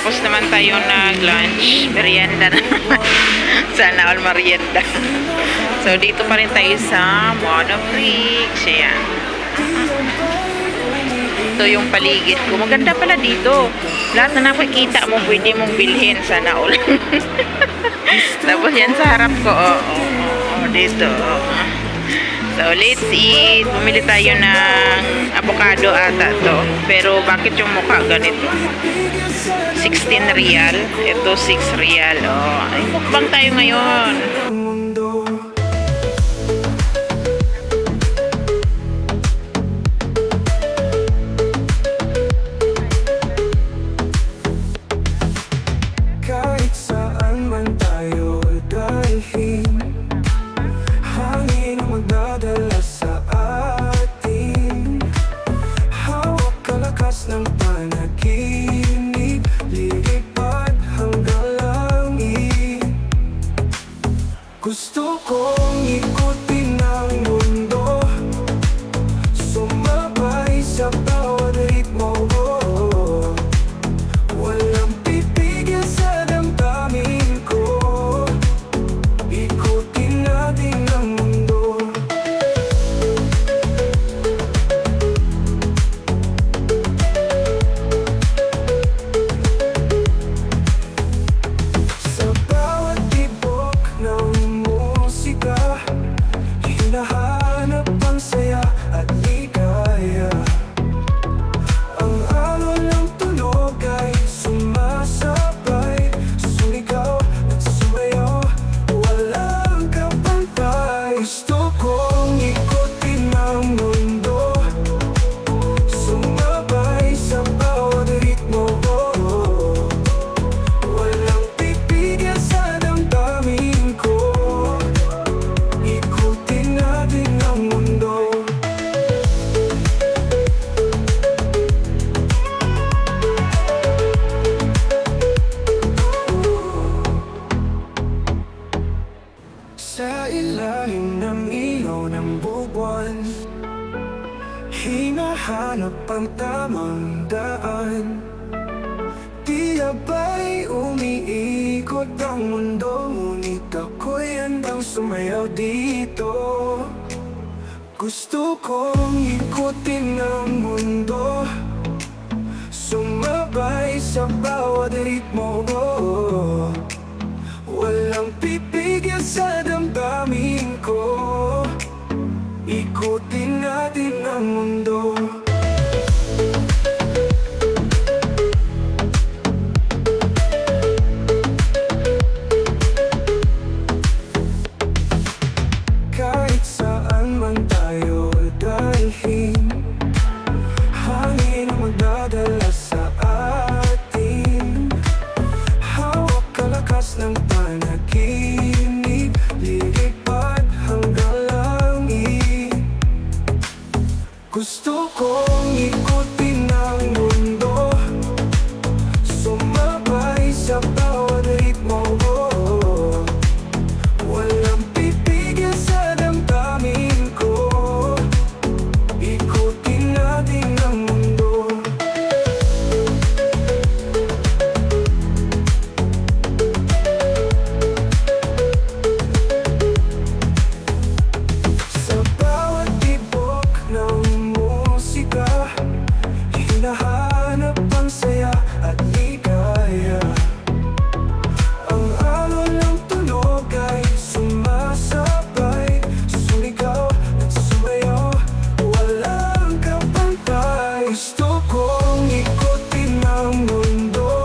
Tapos naman tayo nag-lunch. Merienda na. Sana all merienda. So, dito pa rin tayo sa Monoprix. Ayan. Ito yung paligid ko. Maganda pala dito. Lahat na nakikita mo, pwede mong bilhin. Sana all. Tapos yan sa harap ko. Dito. So, let's eat. Bumili tayo ng avocado ata to. Pero, bakit yung mukha ganito? 16 real. Ito, 6 real. Ay, mukbang tayo ngayon. Gusto kong ikutin ang mundo, sumabay sa bawat ritmo. Walang pipigil sa damdamin ko, ikutin natin ang mundo. Sa bawat tibok ng hinahanap ang saya at ligaya. Ang alon ng tunog ay sumasabay, sumigaw at sumayaw, walang kapantay. Gusto kong ikutin ang mundo, sumabay sa bawat ritmo. Walang pipigil sa damdamin ko, ikutin natin ang mundo. Sa ilalim ng ilaw ng buwan, hinahanap ang tamang daan. Tila ba'y umiikot ang mundo, ngunit ako'y handang sumayaw dito. Gusto kong ikutin ang mundo, sumabay sa bawat ritmo. Walang pipigil sa damdamin ko, ikutin natin ang mundo. Kahit saan man tayo dalhin, hangin ang magdadala sa atin. Hawak kalakas ng panaginip, lilipad hanggang langit. Gusto kong ikutin ang mundo, sumabay sa bawat ritmo. Walang pipigil sa damdamin ko, ikutin natin ang mundo. Sa bawat tibok ng musika, hinahanap ang saya at ligaya. Ang alon ng tunog ay sumasabay, sumigaw at sumayaw, walang kapantay. Gusto kong ikutin ang mundo,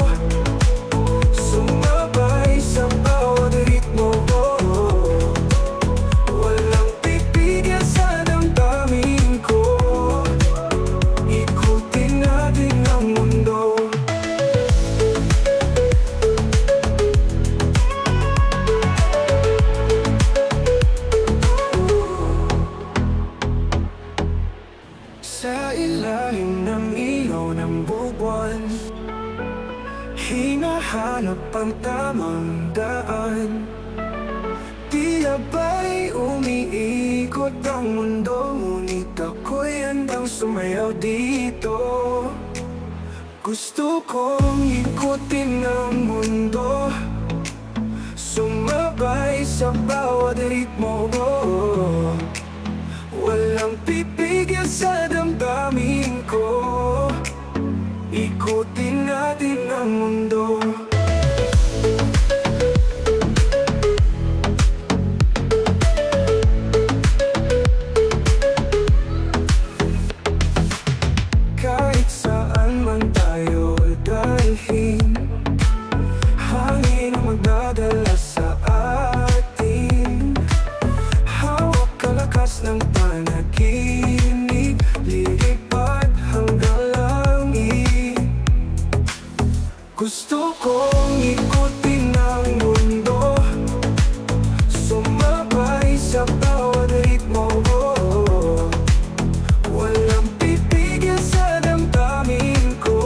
sumabay sa bawat ritmo. Walang pipigil sa damdamin ko, ikutin natin ang mundo. Sa ilalim ng ilaw ng buwan, hinahanap ang tamang daan. Tila ba'y umiikot ang mundo, ngunit ako'y handang sumayaw dito. Gusto kong ikutin ang mundo, sumabay sa bawat ritmo mo. Walang pipigil sa damdamin ko, ikutin natin ang mundo. Kahit saan man tayo dalhin, hangin ang magdadala sa atin. Hawak kalakas ng panaginip, lilipad hanggang langit. Gusto kong ikutin ang mundo, sumabay sa bawat ritmo mo. Walang pipigil sa damdamin ko,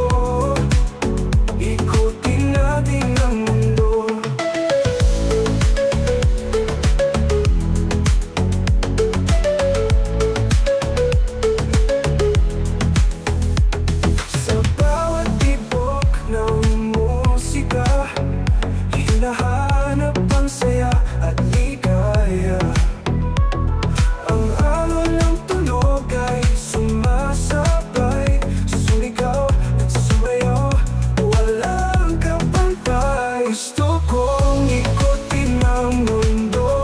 ikutin natin ang mundo. Sa bawat tibok ng musika, hinahanap ang saya at ligaya. Ang alon ng tunog ay sumasabay, sumigaw at sumayaw, walang kapantay. Gusto kong ikutin ang mundo,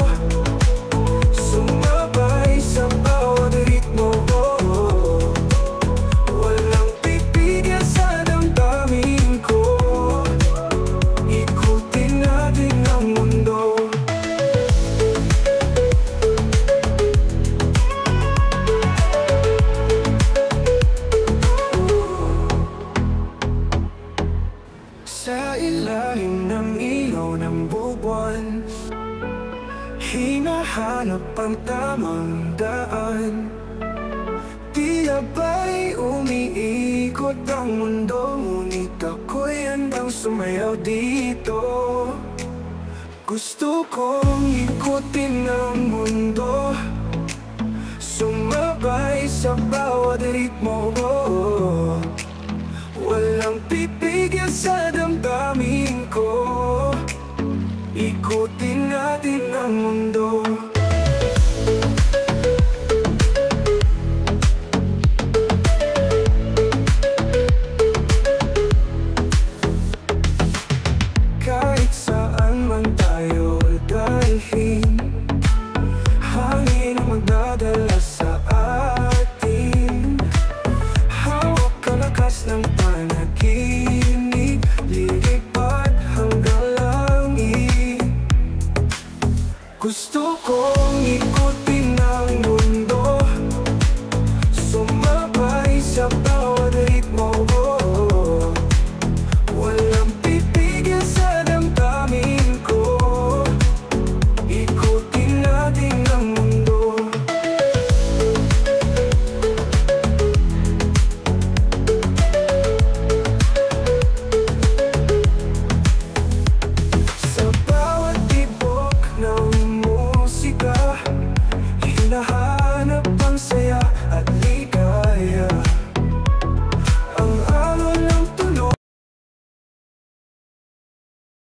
sumabay sa bawat ritmo mo. Walang pipigil sa damdamin ko, ikutin natin ang mundo. Sa ilalim ng ilaw ng buwan, hinahanap ang tamang daan. Tila ba'y umiikot ang mundo, ngunit ako'y handang sumayaw dito. Gusto kong ikutin ang mundo, sumabay sa bawat ritmo mo. Walang pipigil sa damdamin ko, ikutin natin ang mundo. Kahit saan man tayo dalhin, hangin ang magdadala sa atin. Hawak kalakas ng panaginip, lilipad hanggang langit. Gusto kong ikutin ang mundo, sumabay sa